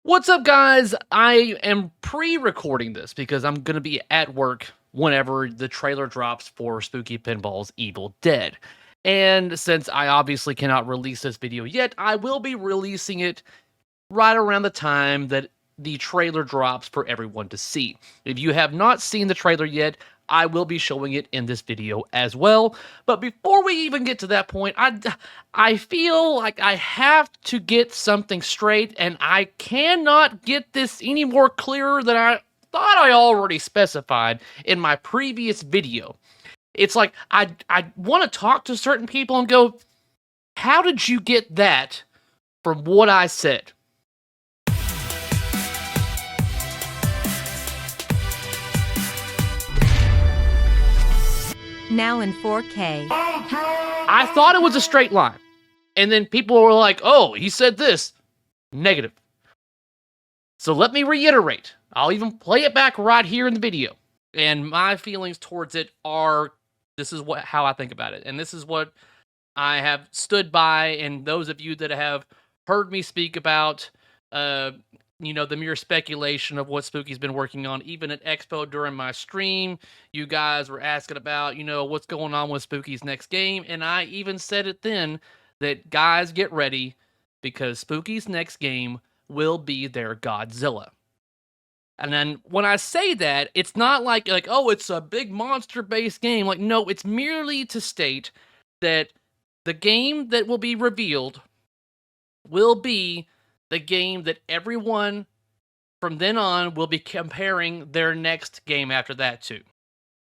What's up, guys? I am pre-recording this because I'm going to be at work whenever the trailer drops for Spooky Pinball's Evil Dead. And since I obviously cannot release this video yet, I will be releasing it right around the time that the trailer drops for everyone to see. If you have not seen the trailer yet, I will be showing it in this video as well. But before we even get to that point, I feel like I have to get something straight, and I cannot get this any more clearer than I thought I already specified in my previous video. It's like I want to talk to certain people and go, how did you get that from what I said? Now in 4K. I thought it was a straight line. And then people were like, oh, he said this. Negative. So let me reiterate. I'll even play it back right here in the video. And my feelings towards it are, this is how I think about it. And this is what I have stood by. And those of you that have heard me speak about, the mere speculation of what Spooky's been working on, even at Expo during my stream, you guys were asking about, what's going on with Spooky's next game. And I even said it then that, guys, get ready, because Spooky's next game will be their Godzilla. And then when I say that, it's not like, oh, it's a big monster-based game. Like, no, it's merely to state that the game that will be revealed will be the game that everyone from then on will be comparing their next game after that to.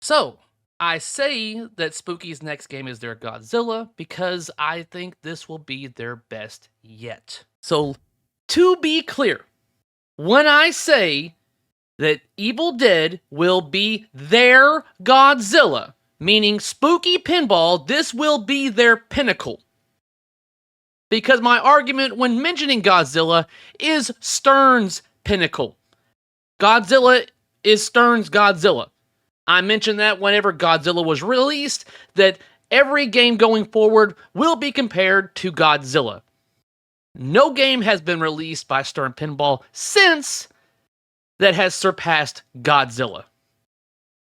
So, I say that Spooky's next game is their Godzilla because I think this will be their best yet. So, to be clear, when I say that Evil Dead will be their Godzilla, meaning Spooky Pinball, this will be their pinnacle. Because my argument when mentioning Godzilla is Stern's pinnacle. Godzilla is Stern's Godzilla. I mentioned that whenever Godzilla was released, that every game going forward will be compared to Godzilla. No game has been released by Stern Pinball since that has surpassed Godzilla.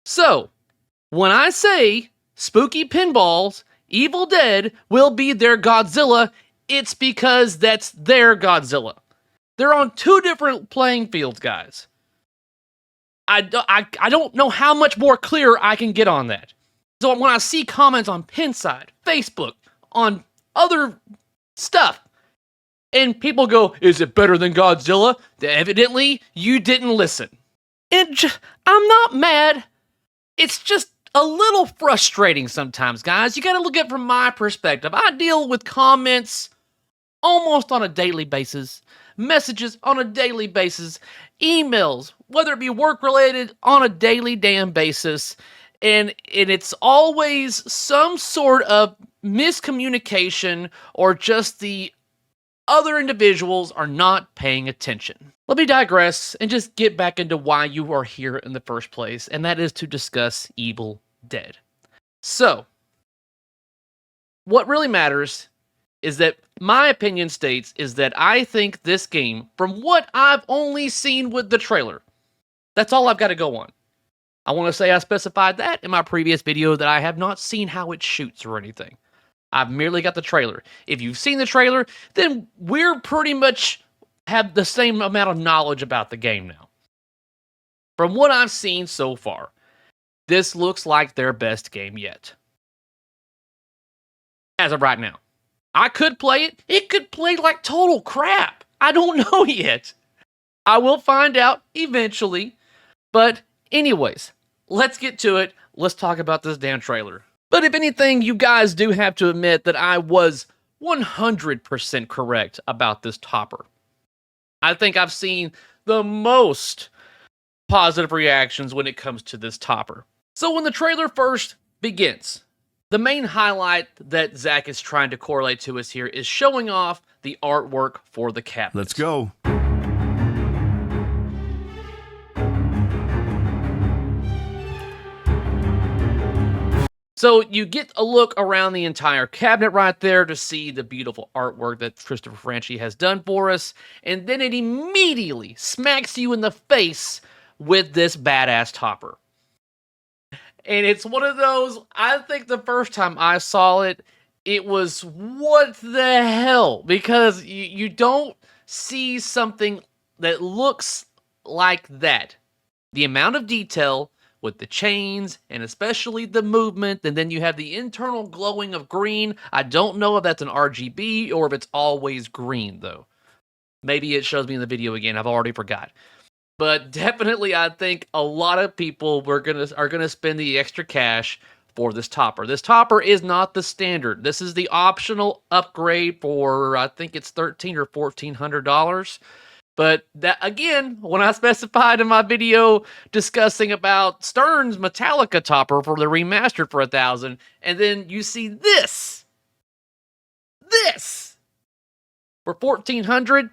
So, when I say Spooky Pinball's Evil Dead will be their Godzilla, it's because that's their Godzilla. They're on two different playing fields, guys. I don't know how much more clear I can get on that. So when I see comments on Pinside, Facebook, on other stuff, and people go, is it better than Godzilla? Evidently, you didn't listen. I'm not mad. It's just a little frustrating sometimes, guys. You gotta look at it from my perspective. I deal with comments almost on a daily basis, messages on a daily basis, emails, whether it be work-related, on a daily damn basis, and it's always some sort of miscommunication or just the other individuals are not paying attention. Let me digress and just get back into why you are here in the first place, and that is to discuss Evil Dead. So, what really matters is that my opinion states is that I think this game, from what I've only seen with the trailer, that's all I've got to go on. I want to say I specified that in my previous video that I have not seen how it shoots or anything. I've merely got the trailer. If you've seen the trailer, then we're pretty much have the same amount of knowledge about the game now. From what I've seen so far, this looks like their best game yet. As of right now. I could play it. It could play like total crap. I don't know yet. I will find out eventually. But anyways, let's get to it. Let's talk about this damn trailer. But if anything, you guys do have to admit that I was 100% correct about this topper. I think I've seen the most positive reactions when it comes to this topper. So when the trailer first begins, the main highlight that Zach is trying to correlate to us here is showing off the artwork for the cabinet. Let's go. So you get a look around the entire cabinet right there to see the beautiful artwork that Christopher Franchi has done for us. And then it immediately smacks you in the face with this badass topper. And it's one of those, I think the first time I saw it, it was, what the hell? Because you don't see something that looks like that. The amount of detail with the chains and especially the movement, and then you have the internal glowing of green. I don't know if that's an RGB or if it's always green, though. Maybe it shows me in the video again. I've already forgot. But definitely, I think a lot of people are gonna spend the extra cash for this topper. This topper is not the standard. This is the optional upgrade for, I think it's $1,300 or $1,400. But that, again, when I specified in my video discussing about Stern's Metallica topper for the remastered for $1,000, and then you see this for $1,400.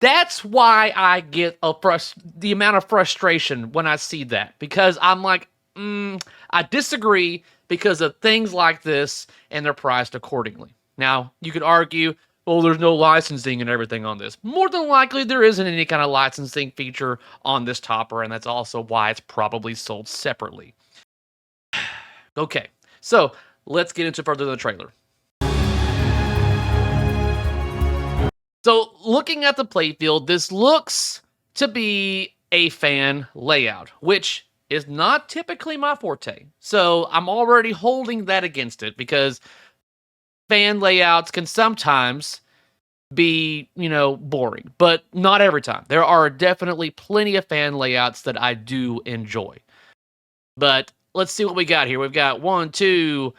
That's why I get the amount of frustration when I see that, because I'm like, I disagree because of things like this, and they're priced accordingly. Now, you could argue, well, there's no licensing and everything on this. More than likely, there isn't any kind of licensing feature on this topper, and that's also why it's probably sold separately. Okay, so let's get into further the trailer. So, looking at the playfield, this looks to be a fan layout, which is not typically my forte. So, I'm already holding that against it because fan layouts can sometimes be, boring, but not every time. There are definitely plenty of fan layouts that I do enjoy. But let's see what we got here. We've got 1, 2,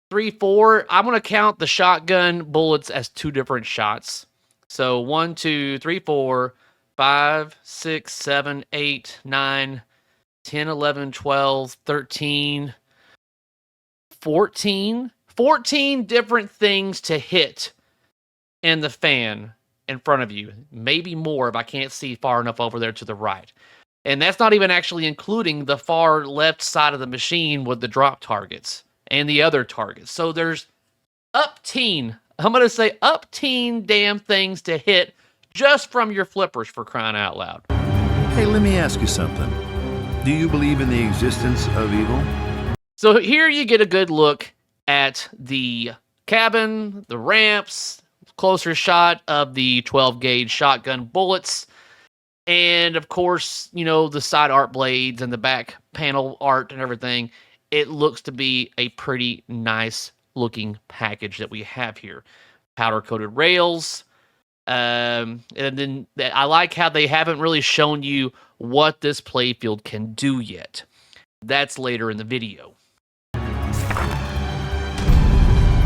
3, 4. I'm going to count the shotgun bullets as 2 different shots. So 1, 2, 3, 4, 5, 6, 7, 8, 9, 10, 11, 12, 13, 14. 14 different things to hit in the fan in front of you. Maybe more if I can't see far enough over there to the right. And that's not even actually including the far left side of the machine with the drop targets and the other targets. So there's I'm going to say up teen damn things to hit just from your flippers, for crying out loud. Hey, let me ask you something. Do you believe in the existence of evil? So here you get a good look at the cabin, the ramps, closer shot of the 12-gauge shotgun bullets, and of course, the side art blades and the back panel art and everything. It looks to be a pretty nice looking package that we have here. Powder coated rails. And then I like how they haven't really shown you what this playfield can do yet. That's later in the video.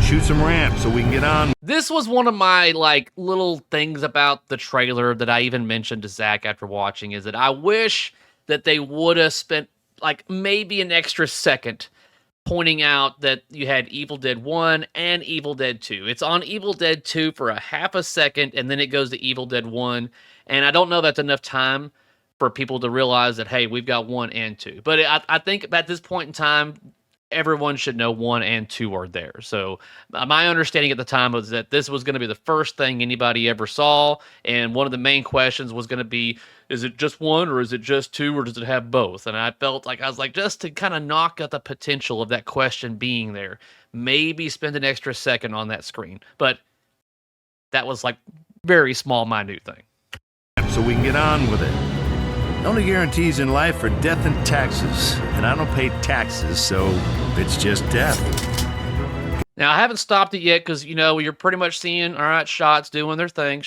Shoot some ramps so we can get on. This was one of my little things about the trailer that I even mentioned to Zach after watching, is that I wish that they would have spent maybe an extra second pointing out that you had Evil Dead 1 and Evil Dead 2. It's on Evil Dead 2 for a half a second, and then it goes to Evil Dead 1. And I don't know if that's enough time for people to realize that, hey, we've got 1 and 2. But I think at this point in time, everyone should know 1 and 2 are there. So my understanding at the time was that this was going to be the first thing anybody ever saw. And one of the main questions was going to be, is it just 1 or is it just 2 or does it have both? And I felt like, just to kind of knock out the potential of that question being there, maybe spend an extra second on that screen. But that was very small, minute thing. So we can get on with it. The only guarantees in life are death and taxes. And I don't pay taxes, so it's just death. Now, I haven't stopped it yet because, you're pretty much seeing, all right, shots doing their thing.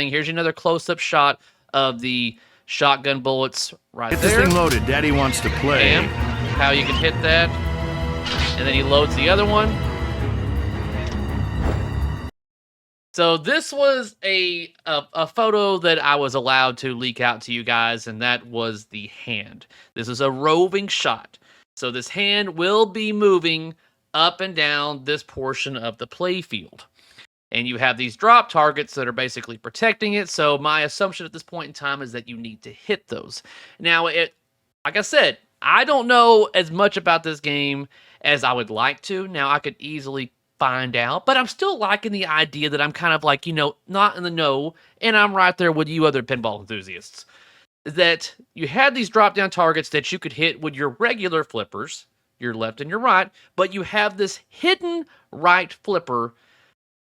Here's another close-up shot of the shotgun bullets right there. Get this thing loaded. Daddy wants to play. And how you can hit that. And then he loads the other one. So this was a photo that I was allowed to leak out to you guys, and that was the hand. This is a roving shot. So this hand will be moving up and down this portion of the playfield. And you have these drop targets that are basically protecting it. So my assumption at this point in time is that you need to hit those. Now, like I said, I don't know as much about this game as I would like to. Now, I could easily find out, but I'm still liking the idea that I'm kind of like, not in the know, and I'm right there with you other pinball enthusiasts. That you had these drop-down targets that you could hit with your regular flippers, your left and your right, but you have this hidden right flipper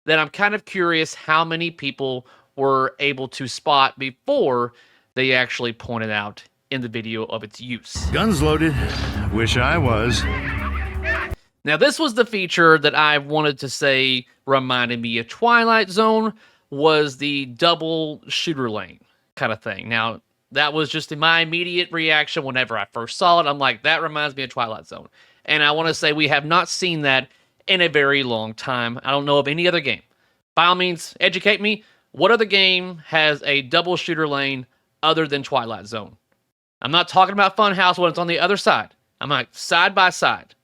that I'm kind of curious how many people were able to spot before they actually pointed out in the video of its use. Guns loaded. Wish I was. Now, this was the feature that I wanted to say reminded me of Twilight Zone, was the double shooter lane kind of thing. Now, that was just my immediate reaction whenever I first saw it. I'm like, that reminds me of Twilight Zone. And I want to say we have not seen that in a very long time. I don't know of any other game. By all means, educate me. What other game has a double shooter lane other than Twilight Zone? I'm not talking about Funhouse when it's on the other side. I'm like side by side.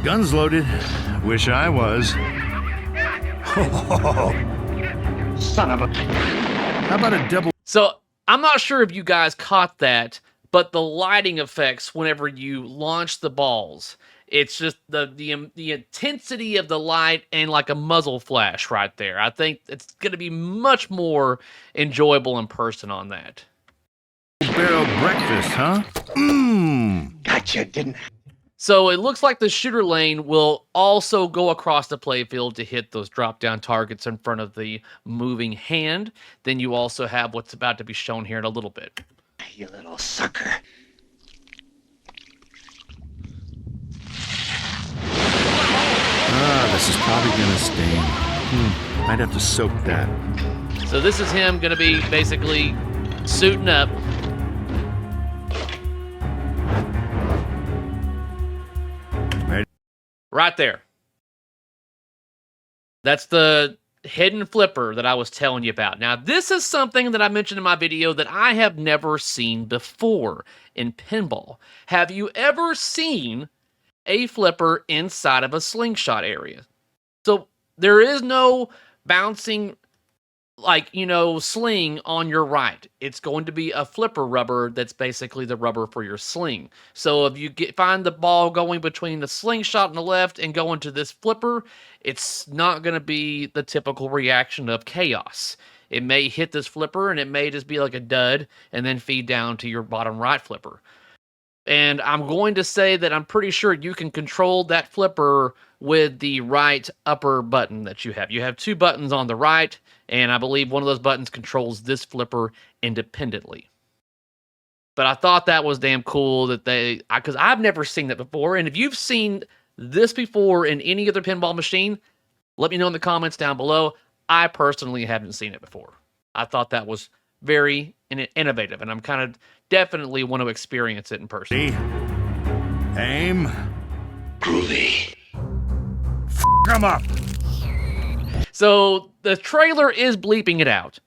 Guns loaded. Wish I was. Son of a... How about a double? So I'm not sure if you guys caught that, but the lighting effects whenever you launch the balls, it's just the intensity of the light and like a muzzle flash right there. I think it's going to be much more enjoyable in person on that. Barrel breakfast, huh? Mmm. Gotcha, didn't... So it looks like the shooter lane will also go across the playfield to hit those drop-down targets in front of the moving hand. Then you also have what's about to be shown here in a little bit. You little sucker. This is probably gonna stain. Might have to soak that. So this is him going to be basically suiting up. Ready? Right there. That's the hidden flipper that I was telling you about. Now, this is something that I mentioned in my video that I have never seen before in pinball. Have you ever seen a flipper inside of a slingshot area? So there is no bouncing, sling on your right. It's going to be a flipper rubber that's basically the rubber for your sling. So if you find the ball going between the slingshot on the left and going to this flipper, it's not going to be the typical reaction of chaos. It may hit this flipper and it may just be like a dud and then feed down to your bottom right flipper. And I'm going to say that I'm pretty sure you can control that flipper with the right upper button that you have. You have two buttons on the right, and I believe one of those buttons controls this flipper independently. But I thought that was damn cool that because I've never seen that before. And if you've seen this before in any other pinball machine, let me know in the comments down below. I personally haven't seen it before. I thought that was very innovative, and I'm kind of definitely want to experience it in person. Aim. Groovy. Come up. So the trailer is bleeping it out.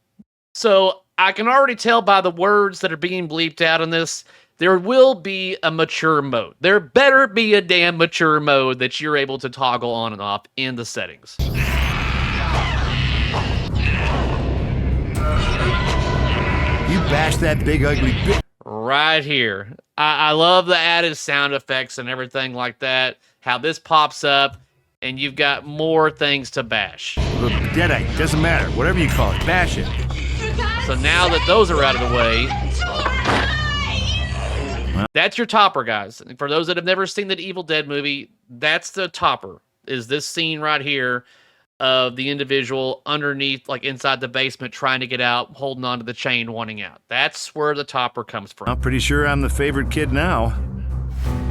So I can already tell by the words that are being bleeped out in this, there will be a mature mode. There better be a damn mature mode that you're able to toggle on and off in the settings. You bash that big ugly bitch. Right here. I love the added sound effects and everything like that. How this pops up and you've got more things to bash. Deadite, doesn't matter. Whatever you call it, bash it. So now that those are out of the way, that's your topper, guys. And for those that have never seen the Evil Dead movie, that's the topper, is this scene right here of the individual underneath, like inside the basement, trying to get out, holding onto the chain, wanting out. That's where the topper comes from. I'm pretty sure I'm the favorite kid now.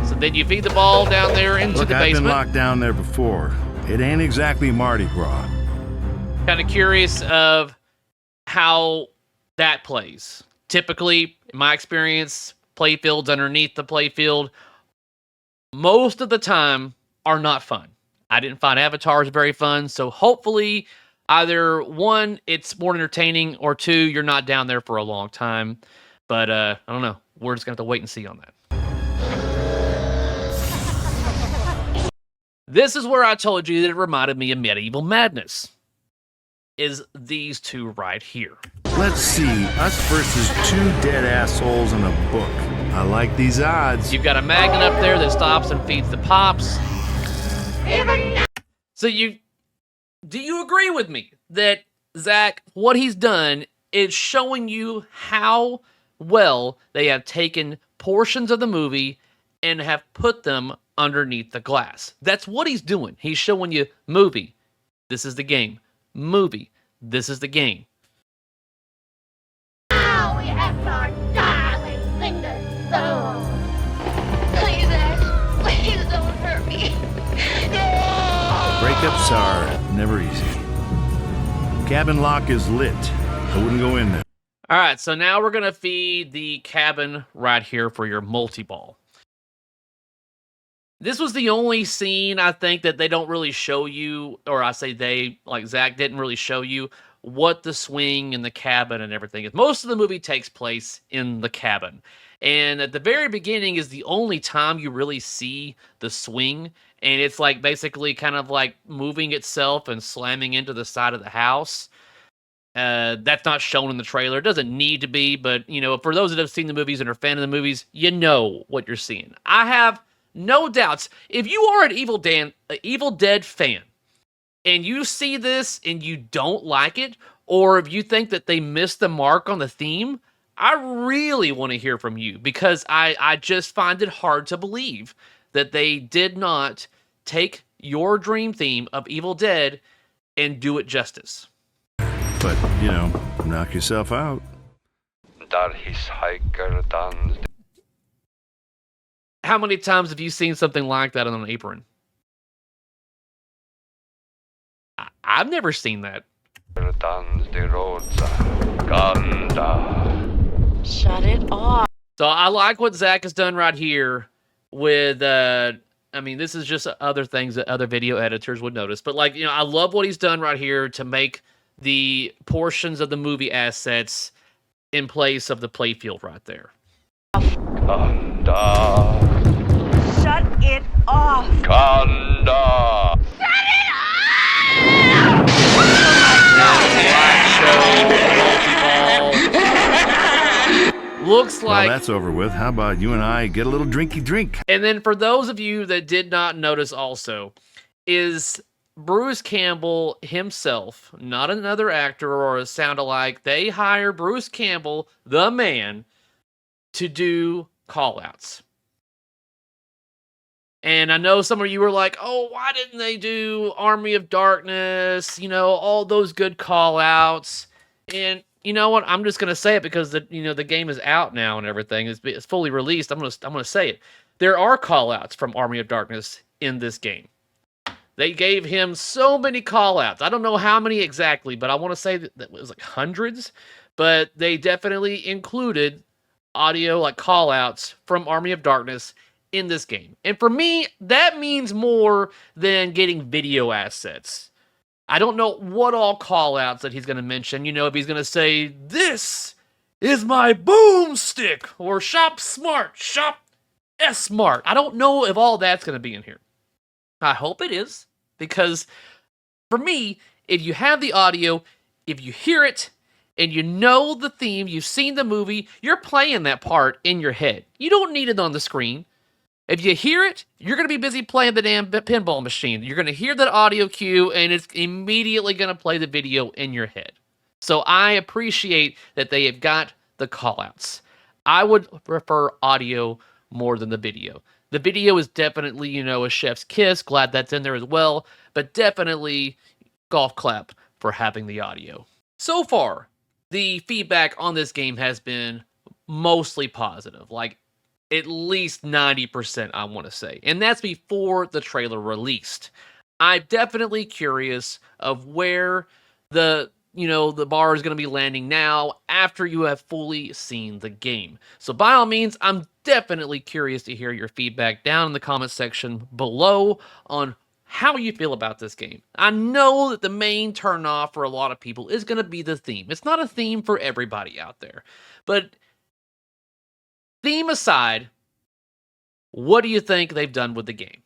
So then you feed the ball down there into the basement. I've been locked down there before. It ain't exactly Mardi Gras. Kind of curious of how that plays. Typically, in my experience, playfields underneath the playfield, most of the time, are not fun. I didn't find avatars very fun, so hopefully, either one, it's more entertaining, or two, you're not down there for a long time. But I don't know. We're just going to have to wait and see on that. This is where I told you that it reminded me of Medieval Madness. Is these two right here. Let's see, us versus two dead assholes in a book. I like these odds. You've got a magnet up there that stops and feeds the pops. So do you agree with me that, Zach, what he's done is showing you how well they have taken portions of the movie and have put them underneath the glass? That's what he's doing. He's showing you movie, this is the game. Movie, this is the game. Now we have our darling Linda Stone. Please, Ash, please don't hurt me. Breakups are never easy. Cabin lock is lit. I wouldn't go in there. All right, so now we're going to feed the cabin right here for your multi-ball. This was the only scene, I think, that they don't really show you, or I say they, like Zach, didn't really show you what the swing and the cabin and everything is. Most of the movie takes place in the cabin. And at the very beginning is the only time you really see the swing. And it's like basically kind of like moving itself and slamming into the side of the house. That's not shown in the trailer. It doesn't need to be, but, you know, for those that have seen the movies and are fan of the movies, you know what you're seeing. I have no doubts. If you are an Evil Dead fan, and you see this and you don't like it, or if you think that they missed the mark on the theme, I really want to hear from you, because I just find it hard to believe that they did not take your dream theme of Evil Dead and do it justice. But, you know, knock yourself out. How many times have you seen something like that on an apron? I've never seen that. Shut it off. So I like what Zach has done right here with, I mean, this is just other things that other video editors would notice. But, like, you know, I love what he's done right here to make the portions of the movie assets in place of the playfield right there. Shut it off. Looks like... Well, that's over with. How about you and I get a little drinky drink? And then for those of you that did not notice also, is Bruce Campbell himself, not another actor or a sound-alike. They hire Bruce Campbell, the man, to do call-outs. And I know some of you were like, oh, why didn't they do Army of Darkness? You know, all those good call-outs. And you know what? I'm just going to say it because the game is out now and everything. It's fully released. I'm going to say it. There are call-outs from Army of Darkness in this game. They gave him so many call-outs. I don't know how many exactly, but I want to say that it was like hundreds. But they definitely included audio, like call-outs from Army of Darkness in this game. And for me, that means more than getting video assets. I don't know what all call-outs that he's going to mention. You know, if he's going to say, this is my boomstick, or shop smart, shop S-smart. I don't know if all that's going to be in here. I hope it is, because for me, if you have the audio, if you hear it, and you know the theme, you've seen the movie, you're playing that part in your head. You don't need it on the screen. If you hear it, you're going to be busy playing the damn pinball machine. You're going to hear that audio cue, and it's immediately going to play the video in your head. So I appreciate that they have got the callouts. I would prefer audio more than the video. The video is definitely, you know, a chef's kiss. Glad that's in there as well. But definitely golf clap for having the audio. So far, the feedback on this game has been mostly positive. Like, at least 90%, I want to say. And that's before the trailer released. I'm definitely curious of where the bar is going to be landing now after you have fully seen the game. So by all means, I'm definitely curious to hear your feedback down in the comment section below on how you feel about this game. I know that the main turnoff for a lot of people is going to be the theme. It's not a theme for everybody out there. But theme aside, what do you think they've done with the game?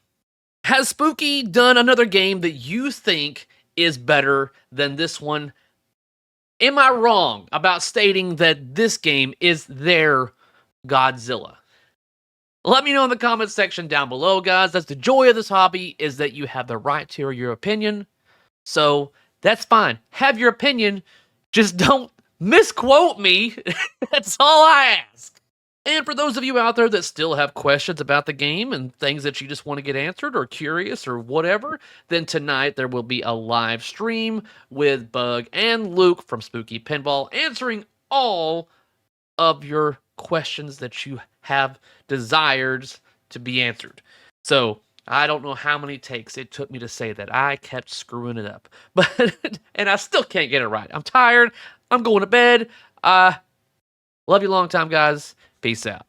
Has Spooky done another game that you think is better than this one? Am I wrong about stating that this game is their Godzilla? Let me know in the comments section down below, guys. That's the joy of this hobby, is that you have the right to your opinion. So that's fine. Have your opinion. Just don't misquote me. That's all I ask. And for those of you out there that still have questions about the game and things that you just want to get answered or curious or whatever, then tonight there will be a live stream with Bug and Luke from Spooky Pinball answering all of your questions that you have desires to be answered. So I don't know how many takes it took me to say that. I kept screwing it up. And I still can't get it right. I'm tired. I'm going to bed. Love you long time, guys. Peace out.